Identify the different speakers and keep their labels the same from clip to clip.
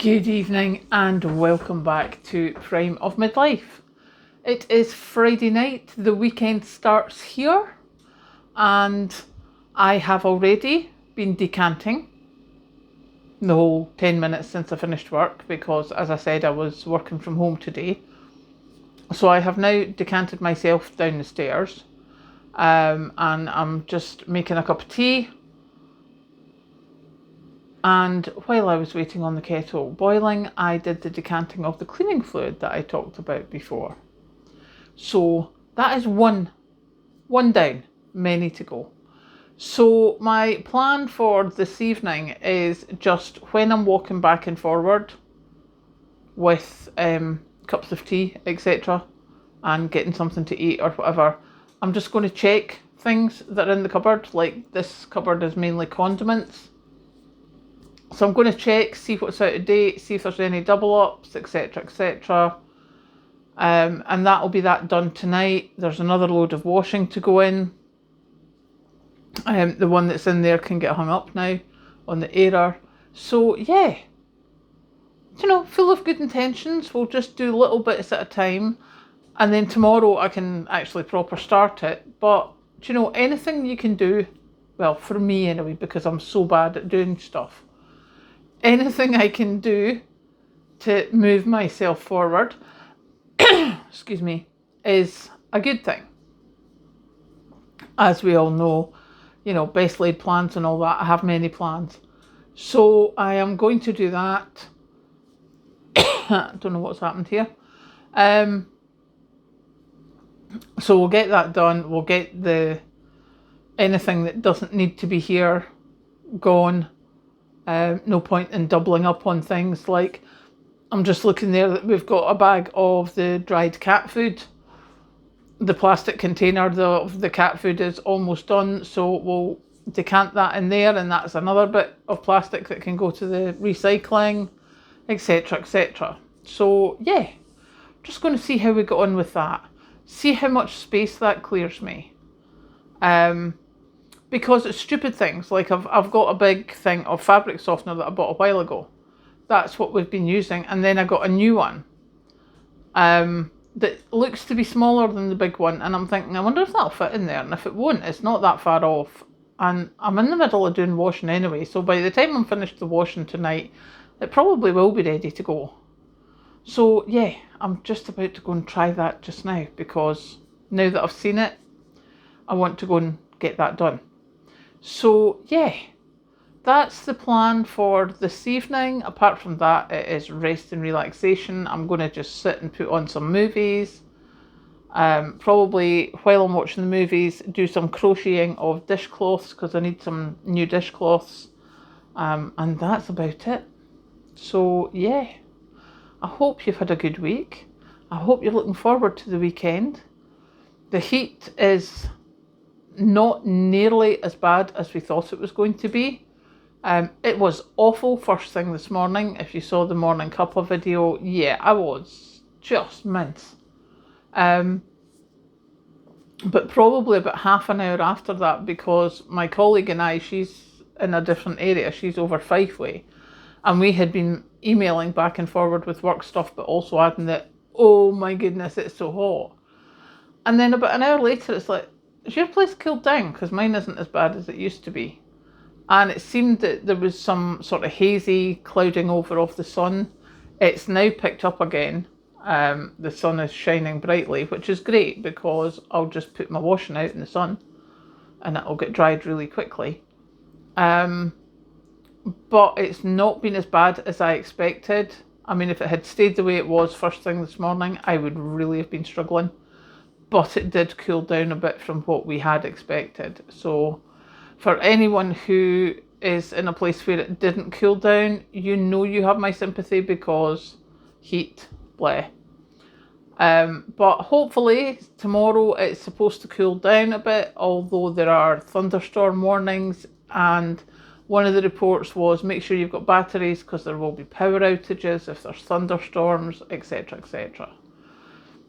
Speaker 1: Good evening and welcome back to Prime of Midlife. It is Friday night, the weekend starts here, and I have already been decanting the whole 10 minutes since I finished work because, as I said, I was working from home today. So I have now decanted myself down the stairs, and I'm just making a cup of tea. And while I was waiting on the kettle boiling, I did the decanting of the cleaning fluid that I talked about before. So that is one down, many to go. So my plan for this evening is just when I'm walking back and forward with cups of tea, etc., and getting something to eat or whatever, I'm just going to check things that are in the cupboard. Like this cupboard is mainly condiments. So I'm going to check, see what's out of date, see if there's any double ups, etc., etc. And that'll be that done tonight. There's another load of washing to go in. The one that's in there can get hung up now on the airer. So yeah, full of good intentions. We'll just do little bits at a time. And then tomorrow I can actually proper start it. But, anything you can do, well, for me anyway, because I'm so bad at doing stuff. Anything I can do to move myself forward, excuse me, is a good thing. As we all know, best laid plans and all that. I have many plans. So I am going to do that. I don't know what's happened here. So we'll get that done. We'll get anything that doesn't need to be here gone. No point in doubling up on things. Like, I'm just looking there that we've got a bag of the dried cat food. The plastic container of the cat food is almost done, so we'll decant that in there, and that's another bit of plastic that can go to the recycling, etc., etc. So yeah, just going to see how we get on with that. See how much space that clears me. Because it's stupid things, like I've got a big thing of fabric softener that I bought a while ago. That's what we've been using. And then I got a new one that looks to be smaller than the big one. And I'm thinking, I wonder if that'll fit in there. And if it won't, it's not that far off. And I'm in the middle of doing washing anyway. So by the time I'm finished the washing tonight, it probably will be ready to go. So yeah, I'm just about to go and try that just now. Because now that I've seen it, I want to go and get that done. So yeah, that's the plan for this evening. Apart from that, it is rest and relaxation. I'm going to just sit and put on some movies. Probably while I'm watching the movies, do some crocheting of dishcloths because I need some new dishcloths. And that's about it. So yeah, I hope you've had a good week. I hope you're looking forward to the weekend. The heat is not nearly as bad as we thought it was going to be. It was awful first thing this morning. If you saw the morning cuppa video, yeah, I was just mince. But probably about half an hour after that, because my colleague and I, she's in a different area, she's over Fifeway, and we had been emailing back and forward with work stuff, but also adding that, oh my goodness, it's so hot. And then about an hour later, it's like, is your place cooled down? Because mine isn't as bad as it used to be. And it seemed that there was some sort of hazy clouding over of the sun. It's now picked up again. The sun is shining brightly, which is great because I'll just put my washing out in the sun and it'll get dried really quickly. But it's not been as bad as I expected. I mean, if it had stayed the way it was first thing this morning, I would really have been struggling. But it did cool down a bit from what we had expected. So for anyone who is in a place where it didn't cool down, you have my sympathy because heat, bleh. But hopefully tomorrow it's supposed to cool down a bit, although there are thunderstorm warnings, and one of the reports was make sure you've got batteries because there will be power outages if there's thunderstorms, etc., etc.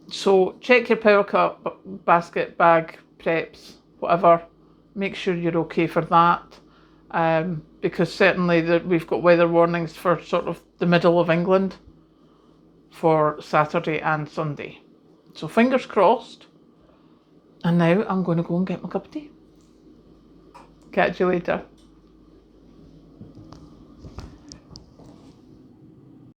Speaker 1: So check your power cut basket, bag, preps, whatever. Make sure you're okay for that. because certainly we've got weather warnings for sort of the middle of England for Saturday and Sunday. So fingers crossed. And now I'm going to go and get my cup of tea. Catch you later.